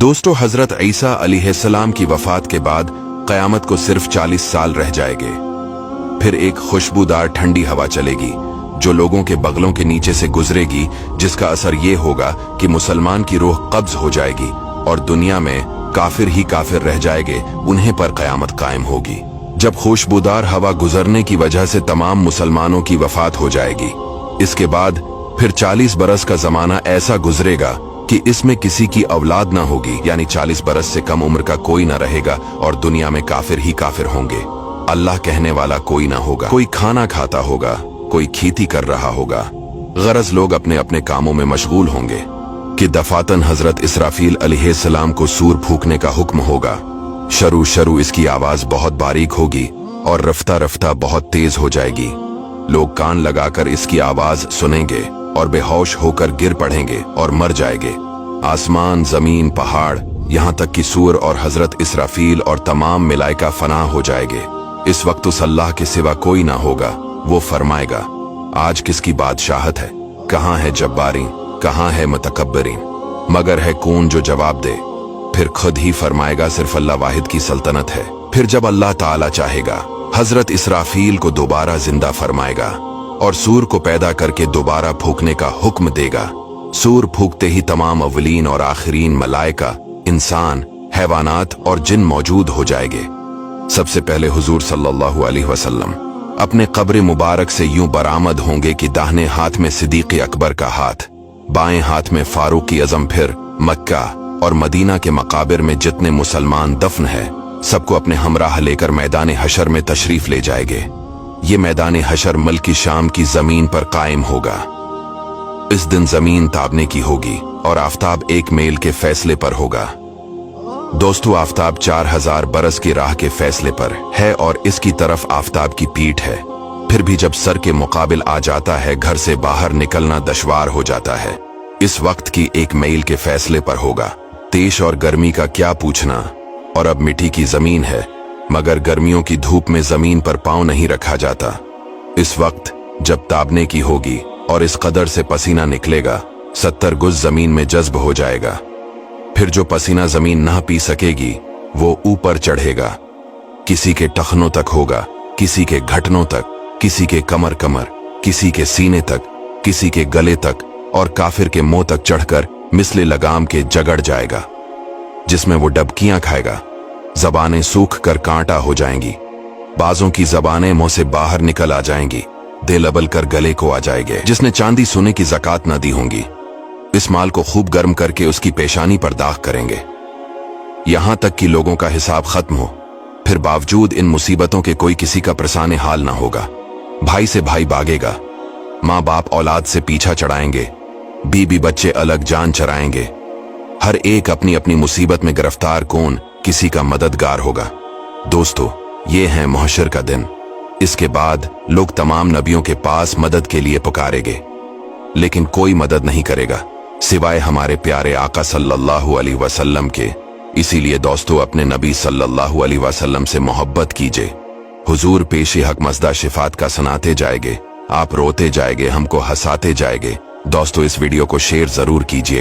दोस्तों, हजरत ईसा अलैहिस्सलाम की वफात के बाद क़यामत को सिर्फ 40 साल रह जाएंगे। फिर एक खुशबूदार ठंडी हवा चलेगी जो लोगों के बगलों के नीचे से गुजरेगी, जिसका असर ये होगा कि मुसलमान की रूह कब्ज हो जाएगी और दुनिया में काफिर ही काफिर रह जाएंगे, उन्हें पर क़यामत कायम होगी। जब खुशबूदार हवा गुजरने की वजह से तमाम मुसलमानों की वफात हो जाएगी, इसके बाद फिर 40 बरस का जमाना ऐसा गुजरेगा कि इसमें किसी की औलाद ना होगी, यानी 40 बरस से कम उम्र का कोई ना रहेगा और दुनिया में काफिर ही काफिर होंगे। अल्लाह कहने वाला कोई ना होगा। कोई खाना खाता होगा, कोई खेती कर रहा होगा, गरज लोग अपने अपने कामों में मशगूल होंगे कि दफातन हजरत इसराफील अलैहिस्सलाम को सूर फूंकने का हुक्म होगा। शरू इसकी आवाज बहुत बारीक होगी और रफ्ता रफ्ता बहुत तेज हो जाएगी। लोग कान लगाकर इसकी आवाज सुनेंगे और बेहोश होकर गिर पड़ेंगे और मर जाएंगे। आसमान, जमीन, पहाड़, यहाँ तक कि सूर और हजरत इसराफील और तमाम मलाइका फना हो जाएंगे। इस वक्त उस अल्लाह के सिवा कोई ना होगा। वो फरमाएगा, आज किसकी बादशाहत है? कहाँ है जब्बारीन, कहाँ है मुतकब्बरीन? मगर है कौन जो जवाब दे? फिर खुद ही फरमाएगा, सिर्फ अल्लाह वाहिद की सल्तनत है। फिर जब अल्लाह ताला चाहेगा, हजरत इसराफील को दोबारा जिंदा फरमाएगा और सूर को पैदा करके दोबारा फूंकने का हुक्म देगा। सूर फूंकते ही तमाम अव्वलीन और आखिरीन मलाइका, इंसान, हैवानात और जिन मौजूद हो जाएंगे। सबसे पहले हुजूर सल्लल्लाहु अलैहि वसल्लम अपने कब्र मुबारक से यूं बरामद होंगे कि दाहिने हाथ में सिद्दीक़ अकबर का हाथ, बाएं हाथ में फारूक आज़म। फिर मक्का और मदीना के मकाबिर में जितने मुसलमान दफन है, सबको अपने हमराह लेकर मैदान हशर में तशरीफ ले जाएंगे। ये मैदान हशर मुल्क शाम की जमीन पर कायम होगा। इस दिन जमीन ताबने की होगी और आफताब एक मेल के फैसले पर होगा। दोस्तों, आफताब 4000 बरस की राह के फैसले पर है और इसकी तरफ आफताब की पीठ है। फिर भी जब सर के मुकाबिल आ जाता है, घर से बाहर निकलना दुश्वार हो जाता है। इस वक्त की एक मील के फैसले पर होगा। तेज और गर्मी का क्या पूछना, और अब मिट्टी की जमीन है, मगर गर्मियों की धूप में जमीन पर पांव नहीं रखा जाता। इस वक्त जब ताबने की होगी और इस कदर से पसीना निकलेगा, 70 गुज जमीन में जज्ब हो जाएगा। फिर जो पसीना जमीन ना पी सकेगी, वो ऊपर चढ़ेगा। किसी के टखनों तक होगा, किसी के घटनों तक, किसी के कमर, किसी के सीने तक, किसी के गले तक, और काफिर के मुंह तक चढ़कर मिसले लगाम के जगड़ जाएगा, जिसमें वो डबकियां खाएगा। जबानें सूख कर कांटा हो जाएंगी, बाजों की जबानें मुंह से बाहर निकल आ जाएंगी, दिल अबल कर गले को आ जाएंगे। जिसने चांदी सोने की ज़कात न दी होंगी, इस माल को खूब गर्म करके उसकी पेशानी पर दाग करेंगे, यहां तक कि लोगों का हिसाब खत्म हो। फिर बावजूद इन मुसीबतों के कोई किसी का प्रसाने हाल ना होगा। भाई से भाई भागेगा, माँ बाप औलाद से पीछा चढ़ाएंगे, बीबी बच्चे अलग जान चराएंगे। हर एक अपनी अपनी मुसीबत में गिरफ्तार, कौन किसी का मददगार होगा। दोस्तों, ये है महशर का दिन। इसके बाद लोग तमाम नबियों के पास मदद के लिए पुकारेंगे, लेकिन कोई मदद नहीं करेगा सिवाय हमारे प्यारे आका सल्लल्लाहु अलैहि वसल्लम के। इसीलिए दोस्तों, अपने नबी सल्लल्लाहु अलैहि वसल्लम से मोहब्बत कीजिए। हुजूर पेशे हक मज़दा शिफात का सुनाते जाएंगे, आप रोते जाएंगे, हमको हंसाते जाएंगे। दोस्तों, इस वीडियो को शेयर जरूर कीजिए।